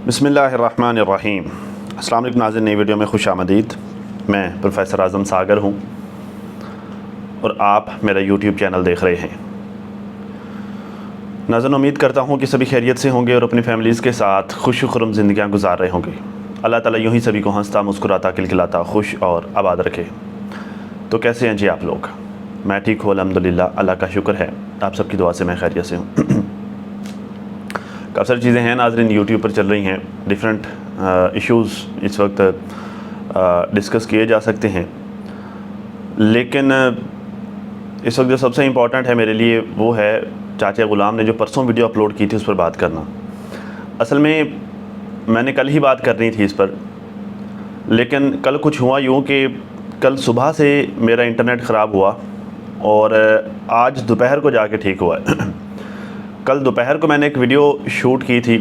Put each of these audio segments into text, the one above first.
बिस्मिल्लाहिर्रहमानिर्रहीम। अस्सलाम वालेकुम नाज़रीन, नई वीडियो में खुश आमदीद। मैं प्रोफेसर आज़म सागर हूँ और आप मेरा यूट्यूब चैनल देख रहे हैं। नाज़रीन, उम्मीद करता हूँ कि सभी खैरियत से होंगे और अपनी फैमिलीज़ के साथ खुश खुरम ज़िंदगियाँ गुजार रहे होंगे। अल्लाह ताला यूँ ही सभी को हंसता मुस्कुराता खिलखिलाता खुश और आबाद रखे। तो कैसे हैं जी आप लोग? मैं ठीक हूँ अल्हम्दुलिल्लाह, अल्लाह का शुक्र है। आप सबकी दुआ से मैं खैरियत से हूँ। काफ़ी सारी चीज़ें हैं नाज़रीन यूट्यूब पर चल रही हैं, डिफरेंट इश्यूज़ इस वक्त डिस्कस किए जा सकते हैं, लेकिन इस वक्त जो सबसे इम्पॉर्टेंट है मेरे लिए वो है चाचा ग़ुलाम ने जो परसों वीडियो अपलोड की थी उस पर बात करना। असल में मैंने कल ही बात करनी थी इस पर, लेकिन कल कुछ हुआ यूँ कि कल सुबह से मेरा इंटरनेट ख़राब हुआ और आज दोपहर को जाके ठीक हुआ है। कल दोपहर को मैंने एक वीडियो शूट की थी,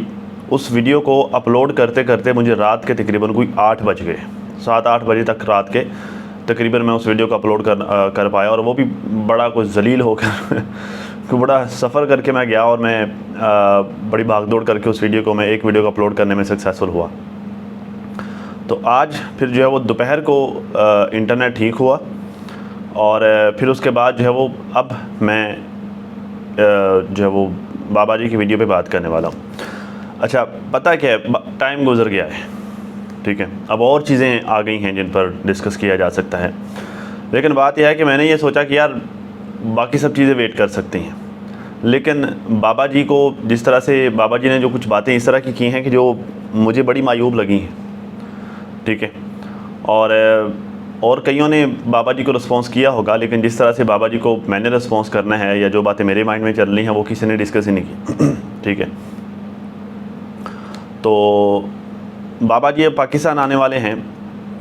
उस वीडियो को अपलोड करते करते मुझे रात के तकरीबन कोई 8 बज गए। 7-8 बजे तक रात के तकरीबन मैं उस वीडियो को अपलोड कर पाया, और वो भी बड़ा कुछ जलील होकर बड़ा सफ़र करके मैं गया और मैं बड़ी भागदौड़ करके उस वीडियो को एक वीडियो को अपलोड करने में सक्सेसफुल हुआ। तो आज फिर जो है वो दोपहर को इंटरनेट ठीक हुआ और फिर उसके बाद जो है वो अब मैं जो है वो बाबा जी की वीडियो पे बात करने वाला हूँ। अच्छा, पता क्या है, टाइम गुजर गया है, ठीक है, अब और चीज़ें आ गई हैं जिन पर डिस्कस किया जा सकता है, लेकिन बात यह है कि मैंने ये सोचा कि यार बाकी सब चीज़ें वेट कर सकती हैं, लेकिन बाबा जी को जिस तरह से बाबा जी ने जो कुछ बातें इस तरह की हैं कि जो मुझे बड़ी मायूब लगी हैं, ठीक है, और कईयों ने बाबा जी को रिस्पॉन्स किया होगा, लेकिन जिस तरह से बाबा जी को मैंने रिस्पॉन्स करना है या जो बातें मेरे माइंड में चल रही हैं वो किसी ने डिस्कस ही नहीं की। ठीक है, तो बाबा जी अब पाकिस्तान आने वाले हैं,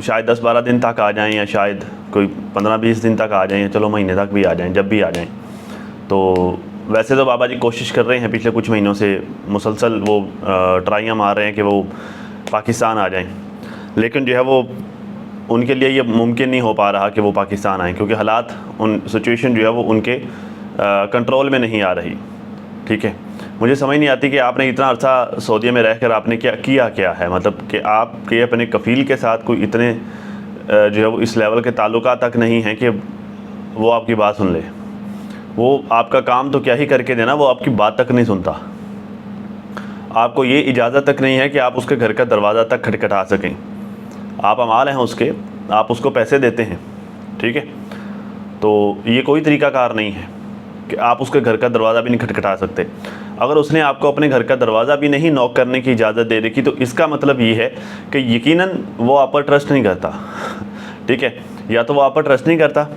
शायद 10-12 दिन तक आ जाएं या शायद कोई 15-20 दिन तक आ जाएं, या चलो महीने तक भी आ जाएं, जब भी आ जाएं। तो वैसे तो बाबा जी कोशिश कर रहे हैं पिछले कुछ महीनों से, मुसलसल वो ट्राइयाँ मार रहे हैं कि वो पाकिस्तान आ जाएँ, लेकिन जो है वो उनके लिए ये मुमकिन नहीं हो पा रहा कि वो पाकिस्तान आएँ, क्योंकि हालात सिचुएशन जो है वो उनके कंट्रोल में नहीं आ रही। ठीक है, मुझे समझ नहीं आती कि आपने इतना अर्सा सऊदीया में रहकर आपने क्या है, मतलब कि आपके अपने कफ़ील के साथ कोई इतने जो है वो इस लेवल के ताल्लुकात तक नहीं हैं कि वो आपकी बात सुन ले। वो आपका काम तो क्या ही करके देना, वो आपकी बात तक नहीं सुनता। आपको ये इजाज़त तक नहीं है कि आप उसके घर का दरवाज़ा तक खटखटा सकें। आप अमाल हैं उसके, आप उसको पैसे देते हैं, ठीक है, तो ये कोई तरीक़ाकार नहीं है कि आप उसके घर का दरवाज़ा भी नहीं खटखटा सकते। अगर उसने आपको अपने घर का दरवाज़ा भी नहीं नॉक करने की इजाज़त दे रखी, तो इसका मतलब ये है कि यकीनन वो आप पर ट्रस्ट नहीं करता। ठीक है, या तो वो आप पर ट्रस्ट नहीं करता,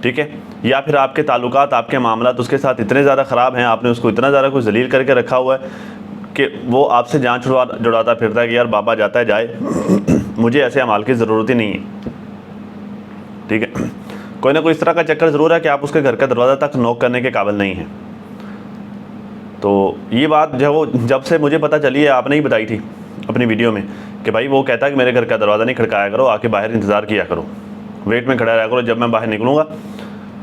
ठीक है, या फिर आपके ताल्लुकात, आपके मामलात उसके साथ इतने ज़्यादा ख़राब हैं, आपने उसको इतना ज़्यादा कुछ जलील करके रखा हुआ है कि वो आपसे जान जुड़ाता फिरता है कि यार बाबा जाता है जाए, मुझे ऐसे अमाल की ज़रूरत ही नहीं है। ठीक है, कोई ना कोई इस तरह का चक्कर ज़रूर है कि आप उसके घर का दरवाज़ा तक नॉक करने के काबिल नहीं हैं। तो ये बात जो है वो जब से मुझे पता चली है, आपने ही बताई थी अपनी वीडियो में कि भाई वो कहता है कि मेरे घर का दरवाज़ा नहीं खड़काया करो, आके बाहर इंतज़ार किया करो, वेट में खड़ा रहा करो, जब मैं बाहर निकलूँगा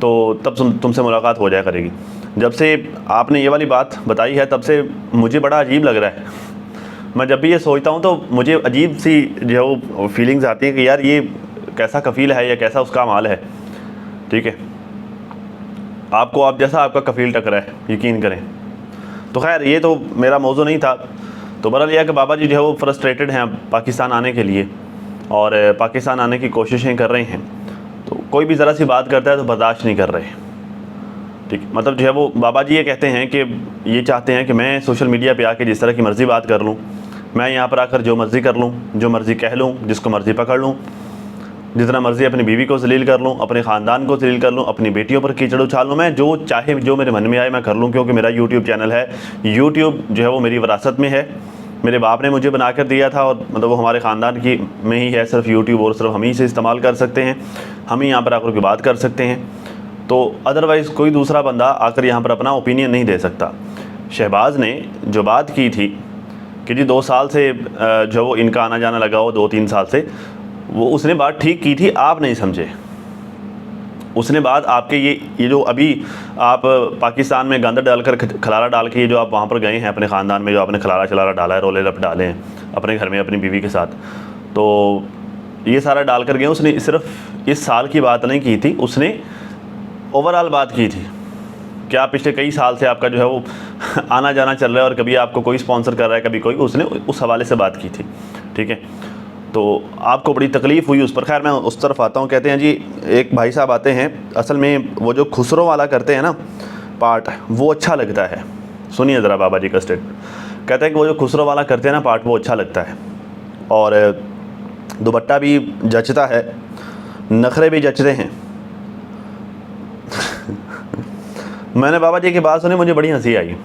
तो तब तुमसे मुलाकात हो जाया करेगी। जब से आपने ये वाली बात बताई है तब से मुझे बड़ा अजीब लग रहा है। मैं जब भी ये सोचता हूँ तो मुझे अजीब सी जो है वो फीलिंग्स आती हैं कि यार ये कैसा कफ़ील है या कैसा उसका माल है। ठीक है, आपको आप जैसा आपका कफ़ील टकरा है, यकीन करें। तो खैर ये तो मेरा मौजू नहीं था। तो बहरहाल यह कि बाबा जी जो है वो फ्रस्ट्रेटेड हैं पाकिस्तान आने के लिए और पाकिस्तान आने की कोशिशें कर रहे हैं। तो कोई भी ज़रा सी बात करता है तो बर्दाश्त नहीं कर रहे। ठीक, मतलब जो है वो बाबा जी ये कहते हैं कि ये चाहते हैं कि मैं सोशल मीडिया पे आके जिस तरह की मर्ज़ी बात कर लूँ, मैं यहाँ पर आकर जो मर्ज़ी कर लूँ, जो मर्ज़ी कह लूँ, जिसको मर्ज़ी पकड़ लूँ, जितना मर्ज़ी अपनी बीवी को जलील कर लूँ, अपने ख़ानदान को जलील कर लूँ, अपनी बेटियों पर कीचड़ उछाल लूँ, मैं जो चाहे जो मेरे मन में आए मैं कर लूँ, क्योंकि मेरा यूट्यूब चैनल है। यूट्यूब जो है वो मेरी विरासत में है, मेरे बाप ने मुझे बना कर दिया था, और मतलब वो हमारे ख़ानदान की में ही है सिर्फ यूट्यूब, और सिर्फ हम ही से इस्तेमाल कर सकते हैं, हम ही यहाँ पर आकर की बात कर सकते हैं। तो अदरवाइज़ कोई दूसरा बंदा आकर यहाँ पर अपना ओपिनियन नहीं दे सकता। शहबाज ने जो बात की थी कि जी 2 साल से जो वो इनका आना जाना लगा हो, 2-3 साल से, वो उसने बात ठीक की थी, आप नहीं समझे। उसने बाद आपके ये जो अभी आप पाकिस्तान में गंद डालकर खलारा डाल के ये जो आप वहाँ पर गए हैं अपने ख़ानदान में, जो आपने खलारा चलारा डाला है, रोले रप डाले हैं अपने घर में अपनी बीवी के साथ, तो ये सारा डाल कर गए। उसने सिर्फ इस साल की बात नहीं की थी, उसने ओवरऑल बात की थी। क्या पिछले कई साल से आपका जो है वो आना जाना चल रहा है और कभी आपको कोई स्पॉन्सर कर रहा है, कभी कोई, उसने उस हवाले से बात की थी, ठीक है। तो आपको बड़ी तकलीफ़ हुई उस पर। खैर मैं उस तरफ आता हूँ। कहते हैं जी एक भाई साहब आते हैं, असल में वो जो खुसरो वाला करते हैं ना पार्ट, वो अच्छा लगता है। सुनिए ज़रा बाबा जी का स्टेटमेंट। कहते हैं कि वो जो खुसरो वाला करते हैं ना पार्ट, वो अच्छा लगता है और दुपट्टा भी जचता है, नखरे भी जचते हैं। मैंने बाबा जी की बात सुनी, मुझे बड़ी हंसी आई।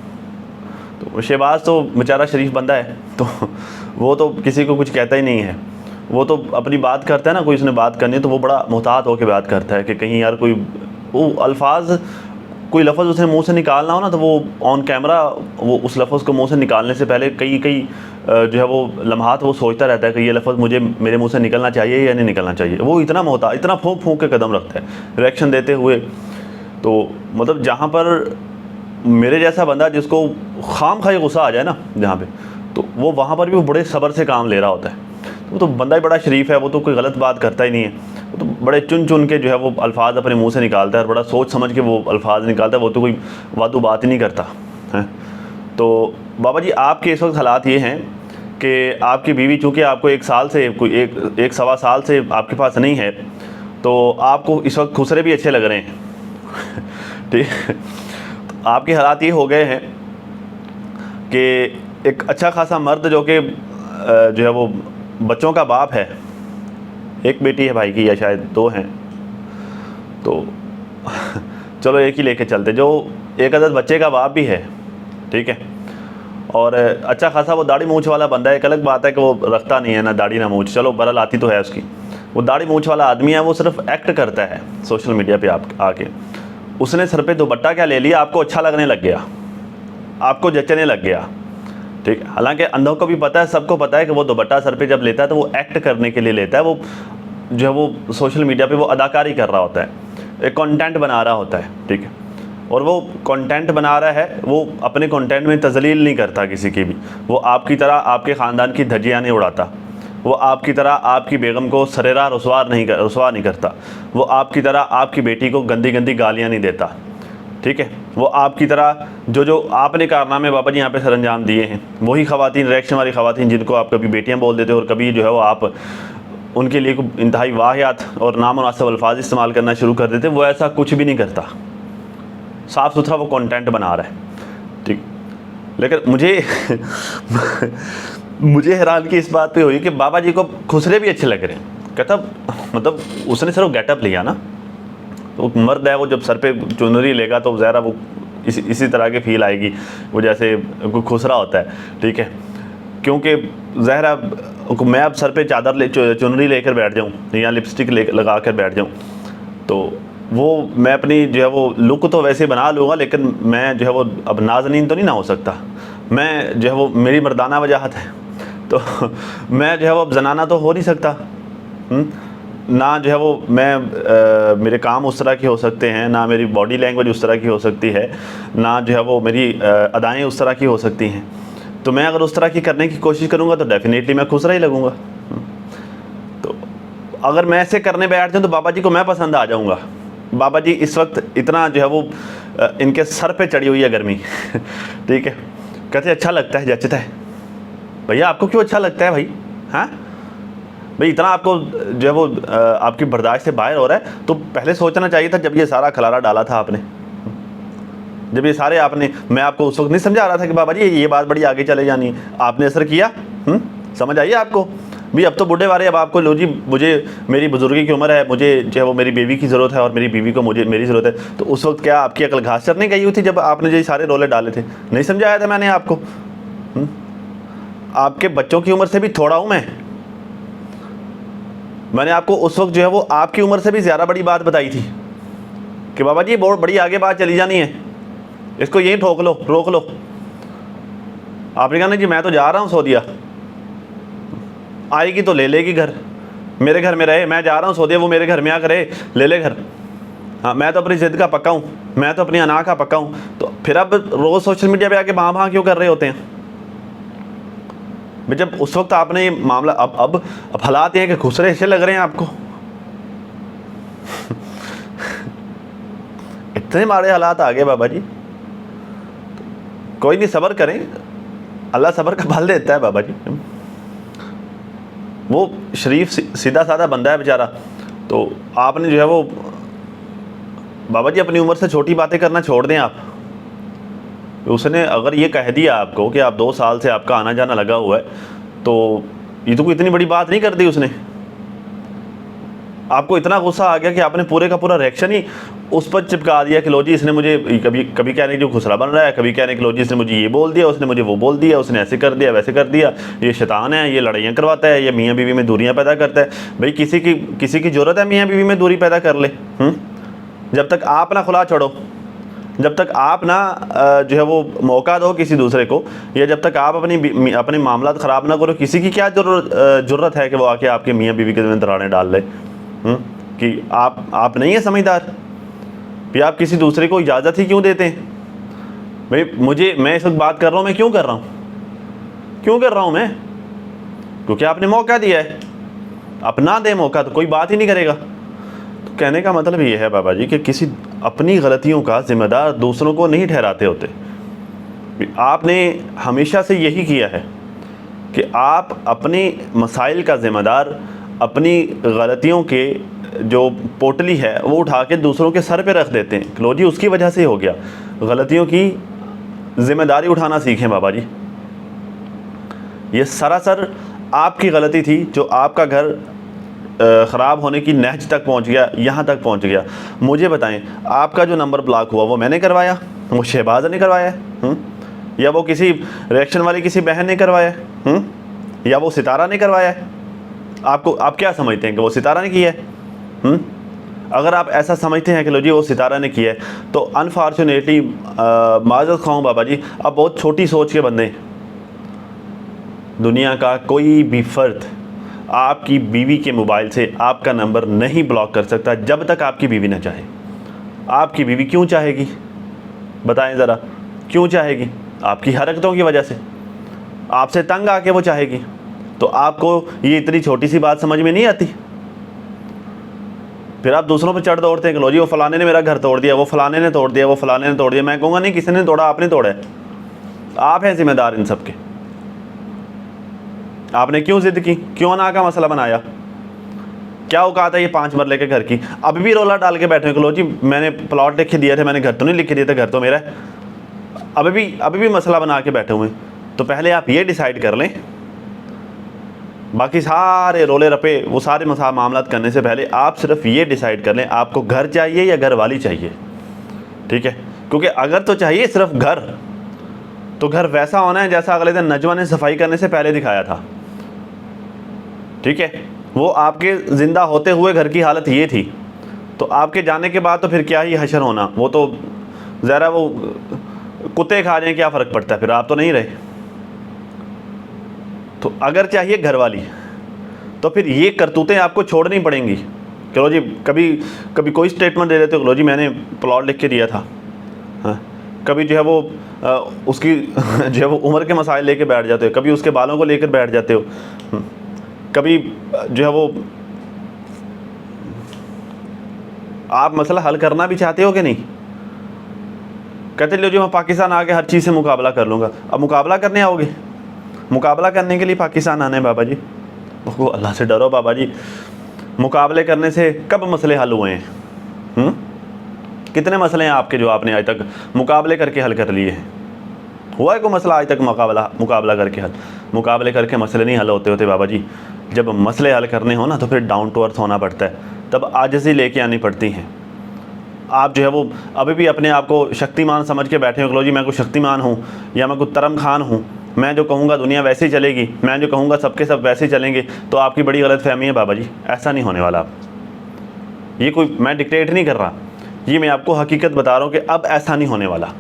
तो शहबाज तो बेचारा शरीफ बंदा है, तो वो तो किसी को कुछ कहता ही नहीं है। वो तो अपनी बात करता है ना, कोई उसने बात करनी है तो वो बड़ा मोहतात होकर बात करता है कि कहीं यार कोई वो अल्फाज, कोई लफ्ज़ उसने मुंह से निकालना हो ना, तो वो ऑन कैमरा वो उस लफ्ज़ को मुंह से निकालने से पहले कई जो है वो लम्हात वो सोचता रहता है कि ये लफ्ज़ मुझे मेरे मुंह से निकलना चाहिए या नहीं निकलना चाहिए। वो इतना मोहतात, इतना फूंक फूंक के कदम रखता है रिएक्शन देते हुए। तो मतलब जहाँ पर मेरे जैसा बंदा जिसको खाम खाई गुस्सा आ जाए ना जहाँ पे, तो वो वहाँ पर भी वो बड़े सब्र से काम ले रहा होता है। वो तो बंदा ही बड़ा शरीफ है, वो तो कोई गलत बात करता ही नहीं है। वो तो बड़े चुन चुन के जो है वो अल्फाज अपने मुंह से निकालता है और बड़ा सोच समझ के वो अल्फाज निकालता है। वो तो कोई वादू बात ही नहीं करता है। तो बाबा जी आपके इस वक्त हालात ये हैं कि आपकी बीवी चूँकि आपको एक साल से कोई एक सवा साल से आपके पास नहीं है, तो आपको इस वक्त खुसरे भी अच्छे लग रहे हैं। ठीक, आपके हालात ये हो गए हैं कि एक अच्छा खासा मर्द जो कि जो है वो बच्चों का बाप है, एक बेटी है भाई की या शायद दो हैं, तो चलो एक ही लेके चलते, जो एक अदद बच्चे का बाप भी है, ठीक है, और अच्छा खासा वो दाढ़ी मूंछ वाला बंदा है। एक अलग बात है कि वो रखता नहीं है ना दाढ़ी ना मूंछ, चलो बरल आती तो है उसकी। वो दाढ़ी मूंछ वाला आदमी है, वो सिर्फ एक्ट करता है सोशल मीडिया पे आप आके। उसने सर पे दुपट्टा क्या ले लिया, आपको अच्छा लगने लग गया, आपको जचने लग गया, ठीक है। हालांकि अंधों को भी पता है, सबको पता है कि वो दुपट्टा सर पे जब लेता है तो वो एक्ट करने के लिए लेता है। वो जो है वो सोशल मीडिया पे वो अदाकारी कर रहा होता है, एक कंटेंट बना रहा होता है, ठीक है। और वो कंटेंट बना रहा है, वो अपने कंटेंट में तजलील नहीं करता किसी की भी। वो आपकी तरह आपके ख़ानदान की धज्जियाँ नहीं उड़ाता, वो आपकी तरह आपकी बेगम को सरेराह रुसवा नहीं करता, वो आपकी तरह आपकी बेटी को गंदी गंदी गालियाँ नहीं देता, ठीक है। वो आपकी तरह जो आपने कारनामे बाबा जी यहाँ पे सर अंजाम दिए हैं, वही ख़वातीन, रिएक्शन वाली ख़वातीन जिनको आप कभी बेटियाँ बोल देते हो और कभी जो है वो आप उनके लिए इंतहाई वाहियात और नामुनासिब अल्फाज इस्तेमाल करना शुरू कर देते, वो ऐसा कुछ भी नहीं करता। साफ़ सुथरा वो कंटेंट बना रहा है, ठीक। लेकिन मुझे हैरानगी इस बात पे हुई कि बाबा जी को खुसरे भी अच्छे लग रहे हैं। कहता मतलब उसने सिर्फ गेटअप लिया ना, तो मर्द है वो जब सर पे चुनरी लेगा तो ज़रा वो इसी तरह की फील आएगी, वो जैसे कोई खुसरा होता है, ठीक है। क्योंकि ज़हरा मैं अब सर पे चादर चुनरी लेकर बैठ जाऊँ या लिपस्टिक लगा कर बैठ जाऊँ, तो वो मैं अपनी जो है वो लुक तो वैसे बना लूँगा, लेकिन मैं जो है वो अब नाज़नीन तो नहीं ना हो सकता। मैं जो है वो मेरी मर्दाना वजाहत है, तो मैं जो है वो अब जनाना तो हो नहीं सकता ना। जो है वो मैं मेरे काम उस तरह के हो सकते हैं ना, मेरी बॉडी लैंग्वेज उस तरह की हो सकती है ना, जो है वो मेरी अदाएँ उस तरह की हो सकती हैं। तो मैं अगर उस तरह की करने की कोशिश करूँगा तो डेफिनेटली मैं खुसरा ही लगूँगा। तो अगर मैं ऐसे करने बैठ जाऊँ तो बाबा जी को मैं पसंद आ जाऊँगा। बाबा जी इस वक्त इतना जो है वो इनके सर पे चढ़ी हुई है गर्मी ठीक है। कहते अच्छा लगता है, जचता है। भैया आपको क्यों अच्छा लगता है भाई? हाँ भाई, इतना आपको जो है वो आपकी बर्दाश्त से बाहर हो रहा है तो पहले सोचना चाहिए था जब ये सारा खलारा डाला था आपने, जब ये सारे आपने, मैं आपको उस वक्त नहीं समझा रहा था कि बाबा जी ये बात बड़ी आगे चले जानी है, आपने असर किया। समझ आइए आपको भी, अब तो बूढ़े वाले, अब आपको लो जी मुझे मेरी बुजुर्गी की उम्र है, मुझे जो है वो मेरी बीवी की ज़रूरत है और मेरी बीवी को मुझे मेरी ज़रूरत है। तो उस वक्त क्या आपकी अकल घास चरने गई हुई थी जब आपने जो सारे रोले डाले थे? नहीं समझाया था मैंने आपको? आपके बच्चों की उम्र से भी थोड़ा हूँ मैंने आपको उस वक्त जो है वो आपकी उम्र से भी ज़्यादा बड़ी बात बताई थी कि बाबा जी बहुत बड़ी आगे बात चली जानी है, इसको यहीं ठोक लो, रोक लो। आपने कहा नहीं जी मैं तो जा रहा हूँ सऊदीया, आएगी तो ले लेगी घर, मेरे घर में रहे, मैं जा रहा हूँ सऊदीया, वो मेरे घर में आ करे ले ले घर। हाँ, मैं तो अपनी जिद का पक्का हूँ, मैं तो अपनी अना का पक्का हूँ, तो फिर अब रोज़ सोशल मीडिया पे आके भां क्यों कर रहे होते हैं? जब उस वक्त आपने ये मामला, अब हालात ये हैं कि खुसरे ऐसे लग रहे हैं आपको इतने मारे हालात आ गए बाबा जी। कोई नहीं, सब्र करें, अल्लाह सब्र का फल देता है बाबा जी। वो शरीफ सीधा साधा बंदा है बेचारा, तो आपने जो है वो बाबा जी अपनी उम्र से छोटी बातें करना छोड़ दें आप। उसने अगर ये कह दिया आपको कि आप 2 साल से आपका आना जाना लगा हुआ है, तो ये तो कोई इतनी बड़ी बात नहीं कर दी उसने। आपको इतना गुस्सा आ गया कि आपने पूरे का पूरा रिएक्शन ही उस पर चिपका दिया कि लो जी इसने मुझे कभी कभी कहने जो खुसरा बन रहा है, कभी कहने कि लो जी इसने मुझे ये बोल दिया, उसने मुझे वो बोल दिया, उसने ऐसे कर दिया वैसे कर दिया, ये शैतान है, ये लड़ाइयाँ करवाता है, ये मियाँ बीवी में दूरियाँ पैदा करता है। भाई किसी की ज़रूरत है मियाँ बीवी में दूरी पैदा कर ले? जब तक आप ना खुला छोड़ो, जब तक आप ना जो है वो मौका दो किसी दूसरे को, या जब तक आप अपने मामला ख़राब ना करो, किसी की क्या ज़रूरत है कि वो आके आपके मियाँ बीवी के दराने डाल ले? कि आप नहीं है समझदार? फिर आप किसी दूसरे को इजाज़त ही क्यों देते हैं? भाई मैं इस वक्त बात कर रहा हूँ, मैं क्यों कर रहा हूँ मैं? क्योंकि आपने मौका दिया है। आप ना दे मौका तो कोई बात ही नहीं करेगा। तो कहने का मतलब ये है बाबा जी कि किसी अपनी गलतियों का जिम्मेदार दूसरों को नहीं ठहराते होते। आपने हमेशा से यही किया है कि आप अपने मसाइल का जिम्मेदार अपनी गलतियों के जो पोटली है वो उठा के दूसरों के सर पे रख देते हैं। लो जी उसकी वजह से हो गया। गलतियों की जिम्मेदारी उठाना सीखें बाबा जी। ये सरासर आपकी गलती थी जो आपका घर ख़राब होने की नहज तक पहुंच गया, यहाँ तक पहुंच गया। मुझे बताएं, आपका जो नंबर ब्लॉक हुआ वो मैंने करवाया, वो शहबाज ने करवाया है, या वो किसी रिएक्शन वाली किसी बहन ने करवाया है, या वो सितारा ने करवाया है? आप क्या समझते हैं कि वो सितारा ने किया है? अगर आप ऐसा समझते हैं कि लो जी वो सितारा ने किया है, तो अनफॉर्चुनेटली माजरत खाऊं बाबा जी, आप बहुत छोटी सोच के बंदे हैं। दुनिया का कोई भी फ़र्द आपकी बीवी के मोबाइल से आपका नंबर नहीं ब्लॉक कर सकता जब तक आपकी बीवी ना चाहे। आपकी बीवी क्यों चाहेगी? बताएं ज़रा, क्यों चाहेगी? आपकी हरकतों की वजह से, आपसे तंग आके वो चाहेगी। तो आपको ये इतनी छोटी सी बात समझ में नहीं आती? फिर आप दूसरों पे चढ़ दौड़ते हैं कि लो जी वो फलाने ने मेरा घर तोड़ दिया, वो फलाने ने तोड़ दिया, वो फलाने ने तोड़ दिया। मैं कहूँगा नहीं, किसी ने तोड़ा, आपने तोड़ा है। आप हैं जिम्मेदार इन सब के। आपने क्यों जिद की, क्यों ना का मसला बनाया? क्या औकात है ये 5 मरले के घर की? अभी भी रोला डाल के बैठे हो कि लो जी मैंने प्लॉट लिख के दिए थे, मैंने घर तो नहीं लिख के दिए थे, घर तो मेरा है। अभी भी मसला बना के बैठे हुए। तो पहले आप ये डिसाइड कर लें, बाकी सारे रोले रपे वो सारे मामला करने से पहले आप सिर्फ ये डिसाइड कर लें आपको घर चाहिए या घर वाली चाहिए। ठीक है? क्योंकि अगर तो चाहिए सिर्फ घर, तो घर वैसा होना है जैसा अगले दिन नजवा ने सफाई करने से पहले दिखाया था। ठीक है? वो आपके ज़िंदा होते हुए घर की हालत ये थी, तो आपके जाने के बाद तो फिर क्या ही हशर होना। वो तो ज़रा वो कुत्ते खा जाएं, क्या फ़र्क पड़ता है, फिर आप तो नहीं रहे। तो अगर चाहिए घर वाली, तो फिर ये करतूतें आपको छोड़नी पड़ेंगी। चलो जी कभी कोई स्टेटमेंट दे देते हो, लो जी मैंने प्लॉट लिख के दिया था। हाँ, कभी जो है वो उसकी जो है वो उम्र के मसाइल लेके बैठ जाते हो, कभी उसके बालों को लेकर बैठ जाते हो, कभी जो है वो आप मसला हल करना भी चाहते हो कि नहीं। कहते लो जी मैं पाकिस्तान आके हर चीज़ से मुकाबला कर लूँगा। अब मुकाबला करने आओगे? मुकाबला करने के लिए पाकिस्तान आने बाबा जी? वो अल्लाह से डरो बाबा जी। मुकाबले करने से कब मसले हल हुए हैं? कितने मसले हैं आपके जो आपने आज तक मुकाबले करके हल कर लिए हैं? हुआ है कोई मसला आज तक मुकाबला करके हल? मुकाबले करके मसले नहीं हल होते बाबा जी। जब मसले हल करने हो ना तो फिर डाउन टू अर्थ होना पड़ता है, तब आजिज़ी लेके आनी पड़ती हैं। आप जो है वो अभी भी अपने आप को शक्तिमान समझ के बैठे हो, लो जी मैं कोई शक्तिमान हूँ या मैं कोई तरम खान हूँ, मैं जो कहूँगा दुनिया वैसे ही चलेगी, मैं जो कहूँगा सबके सब वैसे ही चलेंगे, तो आपकी बड़ी गलत फहमी है बाबा जी। ऐसा नहीं होने वाला। आप ये कोई मैं डिक्टेट नहीं कर रहा, ये मैं आपको हकीकत बता रहा हूँ कि अब ऐसा नहीं होने वाला।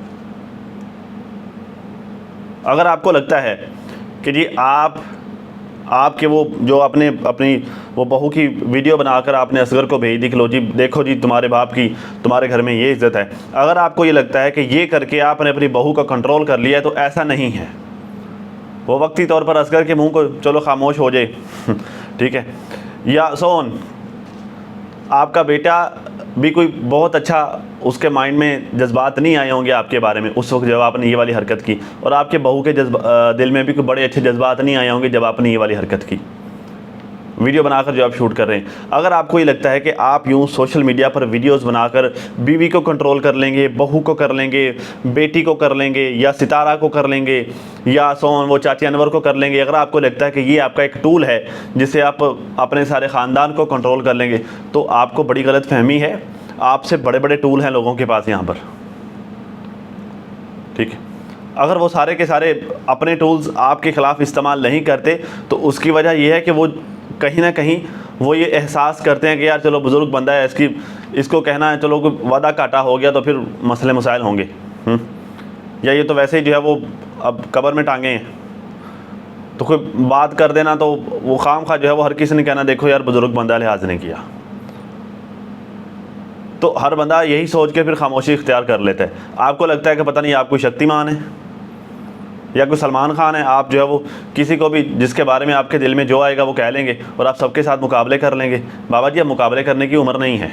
अगर आपको लगता है कि जी आप आपके वो जो आपने अपनी वो बहू की वीडियो बनाकर आपने असगर को भेज दी कि लो जी देखो जी तुम्हारे बाप की तुम्हारे घर में ये इज़्ज़त है। अगर आपको ये लगता है कि ये करके आपने अपनी बहू का कंट्रोल कर लिया है तो ऐसा नहीं है। वो वक्ती तौर पर असगर के मुंह को चलो खामोश हो जाए ठीक है। या सोन आपका बेटा भी कोई बहुत अच्छा उसके माइंड में जज्बात नहीं आए होंगे आपके बारे में उस वक्त जब आपने ये वाली हरकत की, और आपके बहू के दिल में भी कोई बड़े अच्छे जज्बात नहीं आए होंगे जब आपने ये वाली हरकत की, वीडियो बनाकर जो आप शूट कर रहे हैं। अगर आपको ये लगता है कि आप यूँ सोशल मीडिया पर वीडियोस बनाकर बीवी को कंट्रोल कर लेंगे, बहू को कर लेंगे, बेटी को कर लेंगे, या सितारा को कर लेंगे, या सोन वो चाची अनवर को कर लेंगे, अगर आपको लगता है कि ये आपका एक टूल है जिससे आप अपने सारे ख़ानदान को कंट्रोल कर लेंगे, तो आपको बड़ी गलत फहमी है। आपसे बड़े बड़े टूल हैं लोगों के पास यहाँ पर, ठीक है। अगर वो सारे के सारे अपने टूल्स आपके ख़िलाफ़ इस्तेमाल नहीं करते तो उसकी वजह यह है कि वो कहीं ना कहीं वो ये एहसास करते हैं कि यार चलो बुज़ुर्ग बंदा है, इसको कहना है चलो कोई वादा काटा हो गया तो फिर मसले मसाइल होंगे, या ये तो वैसे ही जो है वो अब कब्र में टांगे हैं, तो कोई बात कर देना तो वो खाम खा जो है वो हर किसी ने कहना देखो यार बुज़ुर्ग बंदा लिहाज नहीं किया। तो हर बंदा यही सोच के फिर खामोशी इख्तियार कर लेता है। आपको लगता है कि पता नहीं आप कोई शक्तिमान है या कोई सलमान खान है, आप जो है वो किसी को भी जिसके बारे में आपके दिल में जो आएगा वो कह लेंगे और आप सबके साथ मुकाबले कर लेंगे। बाबा जी अब मुकाबले करने की उम्र नहीं है।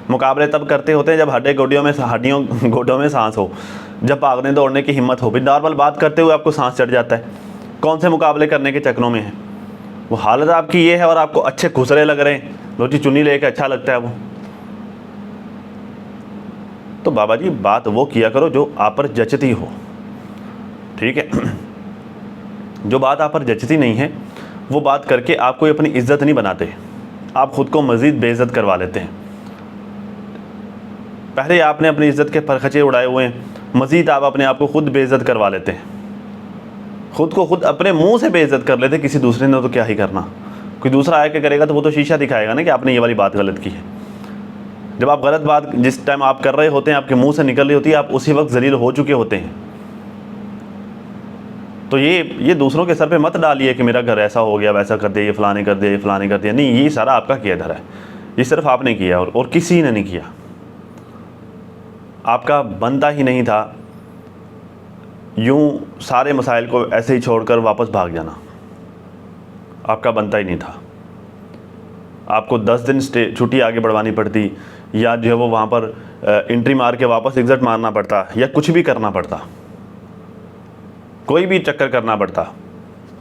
मुकाबले तब करते होते हैं जब हड्डियों गोडों में सांस हो, जब भागने दौड़ने की हिम्मत हो। भी नॉर्मल बात करते हुए आपको सांस चढ़ जाता है, कौन से मुकाबले करने के चक्करों में है। वो हालत आपकी ये है और आपको अच्छे खुसरे लग रहे हैं, लो जी चुन्नी लेके अच्छा लगता है वो। तो बाबा जी बात वो किया करो जो आप पर जचती हो, ठीक है। जो बात आप पर जचती नहीं है वो बात करके आप कोई अपनी इज्जत नहीं बनाते, आप ख़ुद को मज़ीद बेइज्जत करवा लेते हैं। पहले आपने अपनी इज्जत के परखचे उड़ाए हुए हैं, मज़ीद आप अपने आप को खुद बेइज्जत करवा लेते हैं। ख़ुद को खुद अपने मुंह से बेइज्जत कर लेते, किसी दूसरे ने तो क्या ही करना। कोई दूसरा आके करेगा तो वो तो शीशा दिखाएगा ना कि आपने ये वाली बात गलत की है। जब आप गलत बात जिस टाइम आप कर रहे होते हैं आपके मुंह से निकल रही होती है, आप उसी वक्त जलील हो चुके होते हैं। तो ये दूसरों के सर पे मत डालिए कि मेरा घर ऐसा हो गया, वैसा कर दिया, ये फलाने कर दिया, ये फलाने कर दिया। नहीं, ये सारा आपका किया धरा है, ये सिर्फ आपने किया और किसी ने नहीं किया। आपका बनता ही नहीं था यूं सारे मसाइल को ऐसे ही छोड़कर वापस भाग जाना, आपका बनता ही नहीं था। आपको 10 दिन छुट्टी आगे बढ़वानी पड़ती, या जो है वो वहाँ पर एंट्री मार के वापस एग्ज़िट मारना पड़ता, या कुछ भी करना पड़ता, कोई भी चक्कर करना पड़ता,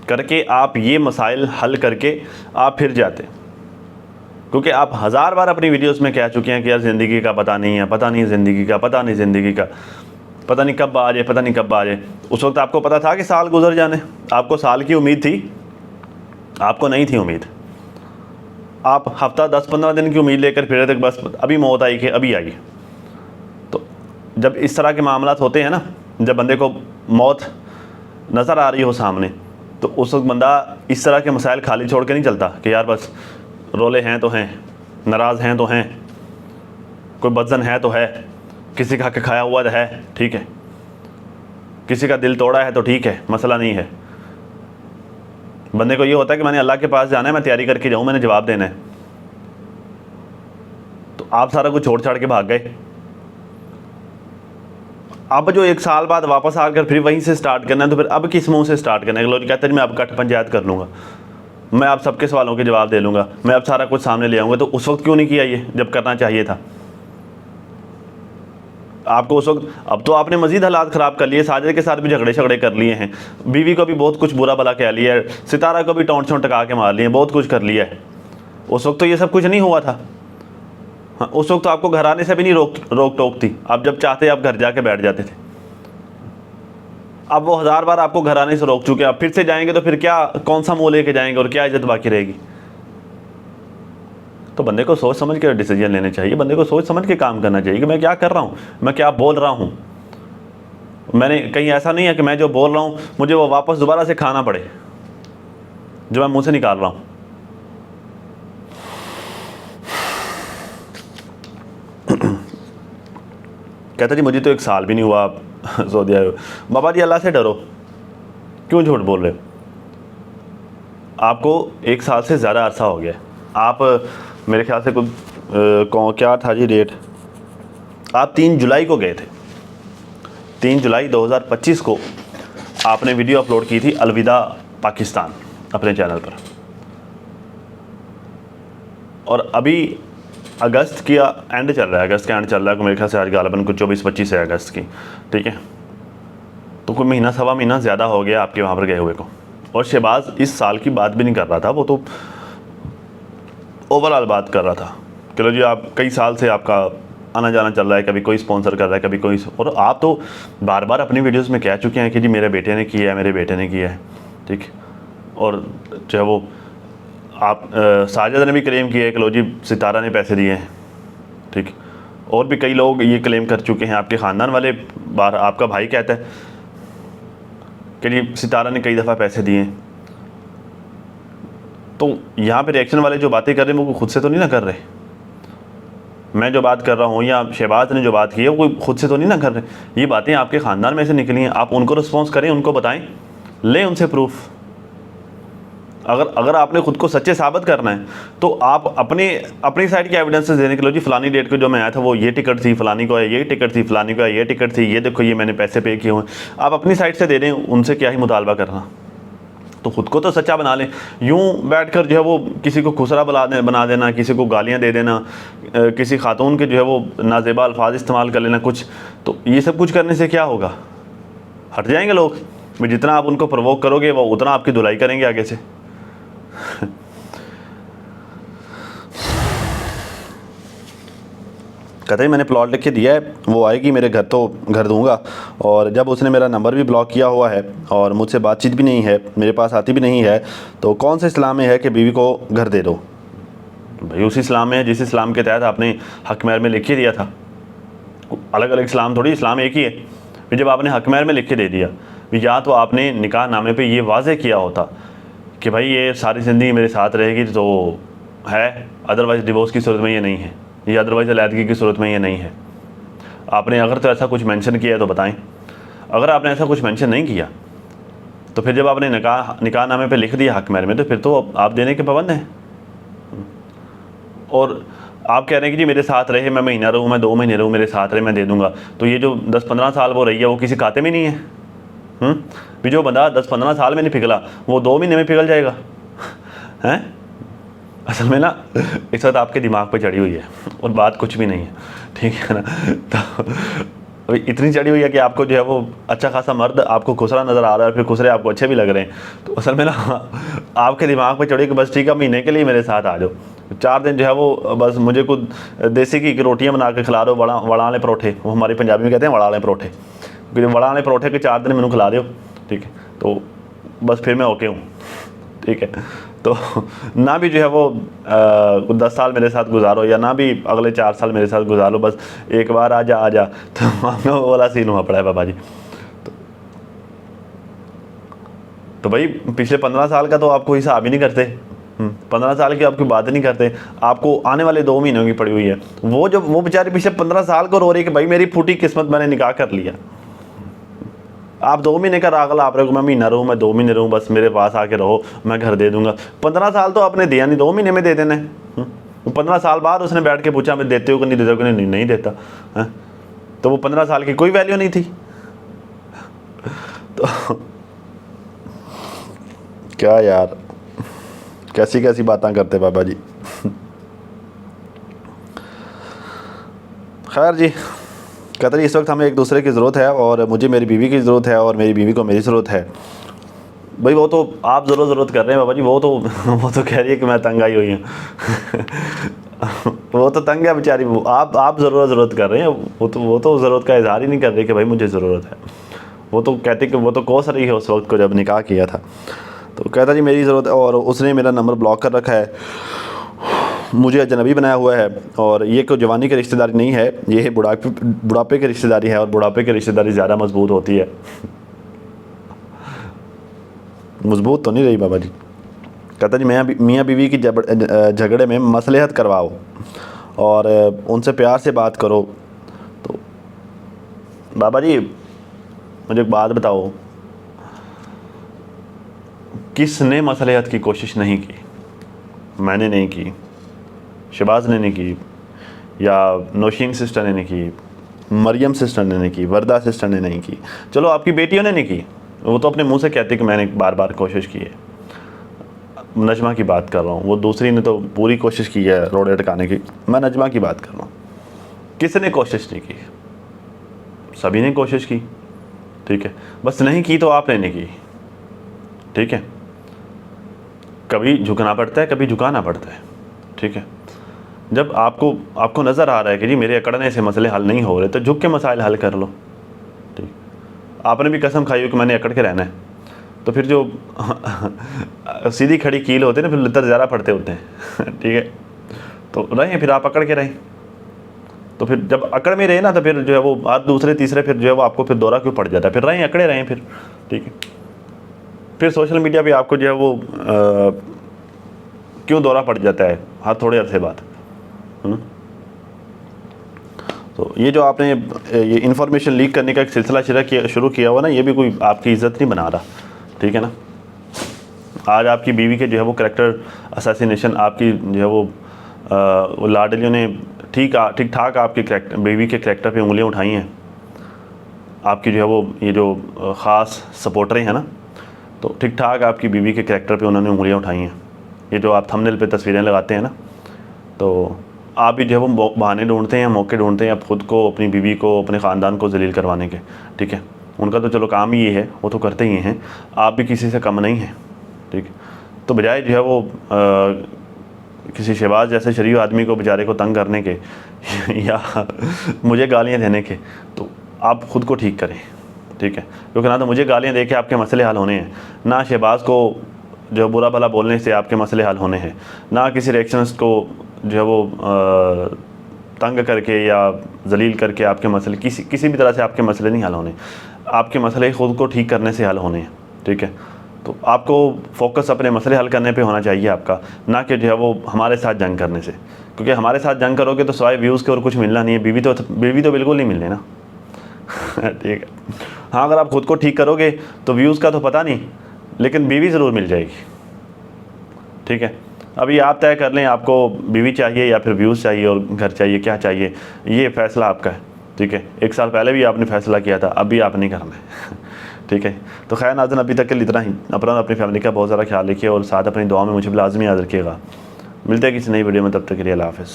करके आप ये मसाइल हल करके आप फिर जाते। क्योंकि आप 1000 बार अपनी वीडियोस में कह चुके हैं कि यार ज़िंदगी का पता नहीं है, पता नहीं ज़िंदगी का, पता नहीं ज़िंदगी का, पता नहीं कब आ जाए, पता नहीं कब आ जाए। उस वक्त आपको पता था कि साल गुजर जाने, आपको साल की उम्मीद थी? आपको नहीं थी उम्मीद। आप हफ्ता 10-15 दिन की उम्मीद लेकर फिर तक बस अभी मौत आई कि अभी आई। तो जब इस तरह के मामलात होते हैं ना, जब बंदे को मौत नज़र आ रही हो सामने, तो उस वक्त बंदा इस तरह के मसाइल खाली छोड़ के नहीं चलता कि यार बस रोले हैं तो हैं, नाराज़ हैं तो हैं, कोई बदजन है तो है, किसी का हक खाया हुआ है, ठीक है, किसी का दिल तोड़ा है तो ठीक है, मसला नहीं है। बंदे को ये होता है कि मैंने अल्लाह के पास जाना है, मैं तैयारी करके जाऊँ, मैंने जवाब देना है। तो आप सारा कुछ छोड़ छाड़ के भाग गए। अब जो 1 साल बाद वापस आकर फिर वहीं से स्टार्ट करना है, तो फिर अब किस मुंह से स्टार्ट करना है? लोग कहते हैं मैं अब कट पंचायत कर लूँगा, मैं अब सबके सवालों के जवाब दे लूँगा, मैं अब सारा कुछ सामने ले आऊँगा। तो उस वक्त क्यों नहीं किया ये, जब करना चाहिए था आपको उस वक्त? अब तो आपने मज़ीद हालात ख़राब कर लिए, साजिद के साथ भी झगड़े कर लिए हैं, बीवी को भी बहुत कुछ बुरा भला कह लिया है, सितारा को भी टोंट टका के मार लिए, बहुत कुछ कर लिया है। उस वक्त तो ये सब कुछ नहीं हुआ था। हाँ, उस वक्त तो आपको घर आने से भी नहीं रोक टोक थी, आप जब चाहते आप घर जाके बैठ जाते थे। अब वो 1000 बार आपको घर आने से रोक चुके हैं, अब फिर से जाएंगे तो फिर क्या, कौन सा मुँह लेके जाएंगे और क्या इज्जत बाकी रहेगी? तो बंदे को सोच समझ के डिसीजन लेने चाहिए, बंदे को सोच समझ के काम करना चाहिए कि मैं क्या कर रहा हूँ, मैं क्या बोल रहा हूँ। मैंने कहीं ऐसा नहीं है कि मैं जो बोल रहा हूँ मुझे वो वापस दोबारा से खाना पड़े जो मैं मुँह से निकाल रहा हूँ। कहता जी मुझे तो 1 साल भी नहीं हुआ आप सऊदी आए हो। बाबा जी अल्लाह से डरो, क्यों झूठ बोल रहे हो? आपको 1 साल से ज़्यादा अरसा हो गया है। आप मेरे ख्याल से कुछ क्या था जी डेट, आप 3 जुलाई को गए थे, 3 जुलाई 2025 को आपने वीडियो अपलोड की थी अलविदा पाकिस्तान अपने चैनल पर, और अभी अगस्त की एंड चल रहा है, अगस्त का एंड चल रहा है, मेरे ख्याल से आज गालबन कुछ 24-25 है अगस्त की, ठीक है। तो कोई महीना सवा महीना ज़्यादा हो गया आपके वहाँ पर गए हुए को, और शहबाज इस साल की बात भी नहीं कर रहा था, वो तो ओवरऑल बात कर रहा था। चलो जी, आप कई साल से आपका आना जाना चल रहा है, कभी कोई स्पॉन्सर कर रहा है, कभी कोई, और आप तो बार बार अपनी वीडियोस में कह चुके हैं कि जी मेरे बेटे ने किया है, मेरे बेटे ने किया है, ठीक। और चाहे वो आप साजिद ने भी क्लेम किया है कि लो जी सितारा ने पैसे दिए हैं, ठीक। और भी कई लोग ये क्लेम कर चुके हैं, आपके ख़ानदान वाले, बार आपका भाई कहता है कि जी सितारा ने कई दफ़ा पैसे दिए हैं। तो यहाँ पे रिएक्शन वाले जो बातें कर रहे हैं वो खुद से तो नहीं ना कर रहे, मैं जो बात कर रहा हूँ या शहबाज ने जो बात की है वो खुद से तो नहीं ना कर रहे, ये बातें आपके ख़ानदान में से निकली हैं। आप उनको रिस्पॉन्स करें, उनको बताएं, लें उनसे प्रूफ। अगर आपने खुद को सच्चे साबित करना है तो आप अपनी साइड के एविडेंसेस देने के लिए, जी फलानी डेट को जो मैं आया था वो ये टिकट थी, फलानी को है ये टिकट थी, फलानी को है ये टिकट थी, ये देखो ये मैंने पैसे पे किए हुए, आप अपनी साइड से दे दें, उनसे क्या ही मुतालबा करना। तो खुद को तो सच्चा बना लें। यूं बैठकर जो है वो किसी को खुसरा बना देना, किसी को गालियां दे देना, किसी खातून के जो है वो नाजेबा अल्फाज इस्तेमाल कर लेना कुछ, तो ये सब कुछ करने से क्या होगा, हट जाएंगे लोग। जितना आप उनको प्रवोक करोगे वो उतना आपकी धुलाई करेंगे आगे से। कहते ही मैंने प्लॉट लिख के दिया है, वो आएगी मेरे घर तो घर दूंगा, और जब उसने मेरा नंबर भी ब्लॉक किया हुआ है और मुझसे बातचीत भी नहीं है, मेरे पास आती भी नहीं है, तो कौन से इस्लाम में है कि बीवी को घर दे दो? भाई उसी इस्लाम में है जिस इस्लाम के तहत आपने हक महर में लिख के दिया था। अलग अलग इस्लाम थोड़ी, इस्लाम एक ही है। फिर जब आपने हक महर में लिख के दे दिया, या तो आपने निकाह नामे पर ये वाज़े किया होता कि भाई ये सारी ज़िंदगी मेरे साथ रहेगी तो है, अदरवाइज़ डिवोर्स की सूरत में ये नहीं है, या अदरवाइज़ अलैदगी की सूरत में ये नहीं है। आपने अगर तो ऐसा कुछ मेंशन किया है तो बताएं। अगर आपने ऐसा कुछ मेंशन नहीं किया तो फिर जब आपने निकाह नामे पे लिख दिया हक महर में, तो फिर तो आप देने के पाबंद हैं। और आप कह रहे हैं कि जी मेरे साथ रहे, मैं महीना रहूँ, मैं 2 महीने रहूँ, मेरे साथ रहे, मैं दे दूँगा। तो ये जो 10-15 साल वो रही है वो किसी खाते में नहीं है। भी जो बंदा 10-15 साल में नहीं पिघला वो 2 महीने में पिघल जाएगा हैं? असल में ना इस वक्त आपके दिमाग पे चढ़ी हुई है और बात कुछ भी नहीं है, ठीक है ना। तो इतनी चढ़ी हुई है कि आपको जो है वो अच्छा खासा मर्द आपको खुसरा नज़र आ रहा है, फिर खुसरे आपको अच्छे भी लग रहे हैं। तो असल में ना आपके दिमाग पे चढ़ी कि बस ठीक है महीने के लिए मेरे साथ आ जाओ, 4 दिन जो है वो बस मुझे कुछ देसी घी की रोटियाँ बना के खिला दो, वड़ाले परोठे, वो हमारे पंजाबी में कहते हैं वड़ाले परोठे, वड़ाले परोठे के 4 दिन मैंने खिला दो, ठीक है, तो बस फिर मैं ओके हूँ, ठीक है। तो ना भी जो है वो 10 साल मेरे साथ गुजारो, या ना भी अगले 4 साल मेरे साथ गुजारो, बस एक बार आ जा तो हमें वो वाला सीन हुआ पड़ा है बाबा जी। तो भाई पिछले 15 साल का तो आपको हिसाब ही नहीं करते, 15 साल की आपकी बात नहीं करते, आपको आने वाले 2 महीनों की पड़ी हुई है। वो बेचारी पिछले 15 साल को रो रही है कि भाई मेरी फूटी किस्मत, मैंने निकाह कर लिया। आप 2 महीने का रागल आप रहे हो, मैं महीना रहूँ, मैं 2 महीने रहूँ, बस मेरे पास आके रहो, मैं घर दे दूंगा। 15 साल तो आपने दिया नहीं, 2 महीने में दे देना है। 15 साल बाद उसने बैठ के पूछा मैं देते हो कि नहीं देते हो कि नहीं देता है? तो वो 15 साल की कोई वैल्यू नहीं थी। तो क्या यार, कैसी कैसी बातें करते बाबा जी। खैर जी, कहते हैं इस वक्त हमें एक दूसरे की ज़रूरत है, और मुझे मेरी बीवी की ज़रूरत है और मेरी बीवी को मेरी ज़रूरत है। भाई वो तो आप ज़रूरत कर रहे हैं बाबा जी, वो तो कह रही है कि मैं तंग आई हुई हूँ। वो तो तंग है बेचारी, वो आप ज़रूरत कर रहे हैं, वो तो ज़रूरत का इजहार ही नहीं कर रही कि भाई मुझे ज़रूरत है। वो तो कहते कि वो तो कोस रही है उस वक्त को जब निकाह किया था। तो कहता जी मेरी ज़रूरत है, और उसने मेरा नंबर ब्लॉक कर रखा है, मुझे अजनबी बनाया हुआ है, और ये कोई जवानी की रिश्तेदारी नहीं है, ये है बुढ़ापे की रिश्तेदारी है, और बुढ़ापे की रिश्तेदारी ज़्यादा मजबूत होती है। मजबूत तो नहीं रही बाबा जी। कहता जी मियाँ बीवी की झगड़े में मसलहत करवाओ और उनसे प्यार से बात करो। तो बाबा जी मुझे एक बात बताओ, किसने मसले हल की कोशिश नहीं की? मैंने नहीं की, शहबाज ने नहीं की, या नौशीन सिस्टर ने नहीं की, मरियम सिस्टर ने नहीं की, वर्दा सिस्टर ने नहीं की, चलो आपकी बेटियों ने नहीं की, वो तो अपने मुंह से कहती कि मैंने बार बार कोशिश की है। नजमा की बात कर रहा हूँ, वो दूसरी ने तो पूरी कोशिश की है रोड़े अटकाने की, मैं नजमा की बात कर रहा हूँ। किसने कोशिश नहीं की? सभी ने कोशिश की, ठीक है, बस नहीं की तो आपने नहीं की, ठीक है। कभी झुकना पड़ता है, कभी झुकाना पड़ता है, ठीक है। जब आपको नज़र आ रहा है कि जी मेरे अकड़ने से मसले हल नहीं हो रहे, तो झुक के मसाइल हल कर लो, ठीक। आपने भी कसम खाई हो कि मैंने अकड़ के रहना है, तो फिर जो सीधी खड़ी कील होते हैं ना, फिर लितर ज़्यादा पड़ते होते हैं ठीक है। तो रहें, फिर आप अकड़ के रहें। तो फिर जब अकड़ में रहे ना, तो फिर जो है वो बात दूसरे तीसरे फिर जो है वो आपको फिर दौरा क्यों पड़ जाता है, फिर रहें, अकड़े रहें फिर, ठीक है। फिर सोशल मीडिया पे आपको जो है वो क्यों दौरा पड़ जाता है हर थोड़े अरसे बाद, है ना। तो ये जो आपने ये इन्फॉर्मेशन लीक करने का एक सिलसिला शुरू किया हुआ ना, ये भी कोई आपकी इज़्ज़त नहीं बना रहा, ठीक है ना। आज आपकी बीवी के जो है वो करैक्टर असैसिनेशन, आपकी जो है वो लाडलियों ने ठीक ठाक आपके बीवी के करैक्टर पे उंगलियां उठाई हैं। आपकी जो है वो ये जो ख़ास सपोर्टरें हैं ना, तो ठीक ठाक आपकी बीवी के करैक्टर पे उन्होंने उंगलियां उठाई हैं। ये जो आप थंबनेल पे तस्वीरें लगाते हैं ना, तो आप भी जो है वो बहाने ढूंढते हैं, मौके ढूंढते हैं आप ख़ुद को, अपनी बीवी को, अपने ख़ानदान को जलील करवाने के, ठीक है। उनका तो चलो काम ही ये है, वो तो करते ही हैं, आप भी किसी से कम नहीं हैं, ठीक है। तो बजाय जो है वो किसी शहबाज जैसे शरीफ आदमी को बेचारे को तंग करने के या मुझे गालियाँ देने के, तो आप ख़ुद को ठीक करें, ठीक है। क्योंकि ना तो मुझे गालियाँ दे के आपके मसले हल होने हैं, ना शहबाज को जो बुरा भला बोलने से आपके मसले हल होने हैं, ना किसी रिएक्शंस को जो है वो तंग करके या जलील करके आपके मसले किसी भी तरह से आपके मसले नहीं हल होने। आपके मसले ख़ुद को ठीक करने से हल होने हैं, ठीक है। तो आपको फोकस अपने मसले हल करने पे होना चाहिए आपका, ना कि जो है वो हमारे साथ जंग करने से। क्योंकि हमारे साथ जंग करोगे तो सिवाय व्यूज़ के और कुछ मिलना नहीं है, बीवी तो बिल्कुल नहीं मिलने ना ठीक है। हाँ, अगर आप ख़ुद को ठीक करोगे तो व्यूज़ का तो पता नहीं, लेकिन बीवी ज़रूर मिल जाएगी, ठीक है। अभी आप तय कर लें आपको बीवी चाहिए या फिर व्यूज़ चाहिए और घर चाहिए, क्या चाहिए, ये फ़ैसला आपका है, ठीक है। 1 साल पहले भी आपने फ़ैसला किया था, अभी आप नहीं करना है ठीक है। तो खैर नाज़रीन, अभी तक के लिए इतना ही। अपनी फैमिली का बहुत ज़्यादा ख्याल रखिए और साथ अपनी दुआ में मुझे भी लाजमी याद रखिएगा। मिलते हैं किसी नई वीडियो में, तब तक के लिए अल्लाह हाफ़िज़।